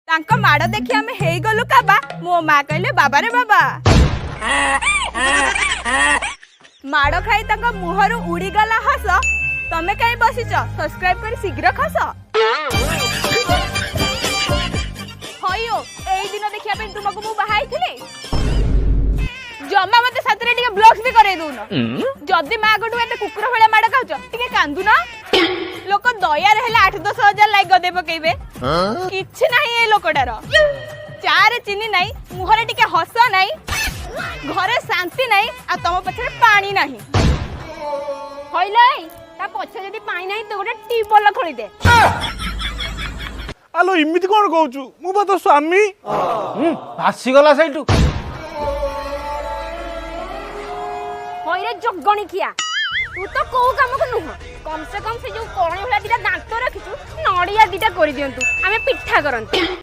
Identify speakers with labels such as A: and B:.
A: तांको माड़ देखि आमे हेई गलु काबा मो मां कहले बाबा रे बाबा माड़ खाई तांको मुहरु उड़ी गला हस तमे काई बसिच सब्सक्राइब कर शीघ्र खस हयो एई दिन देखिया पे तुमको मु बहाई थिले जम्मा मते सातरे टिके ब्लॉक्स भी करे दोन जदी मां गडु एते कुकुर भले माड़ खाउछ टिके कांदु ना लोक दया रहले 8-10 हजार लाइक गदे पकेबे किछ नाही ए लोकडार चार चिनी नाही मुहरे टिके हस नाही घरे शांति नाही आ तम पछरे पानी नाही होइलै ता पछे जदी पानी नाही तो गोटे टिबल खोली दे
B: आलो इमिति कोन कहउछु मु बा तो स्वामी
C: भासी गला सैटू
A: होइरे जगणी खिया तू तो को काम को नुह कम से कम से जो कोणी भला दिटा दांत रखिछु नडिया दिटा करि दियंतु आमे पिठा करंतु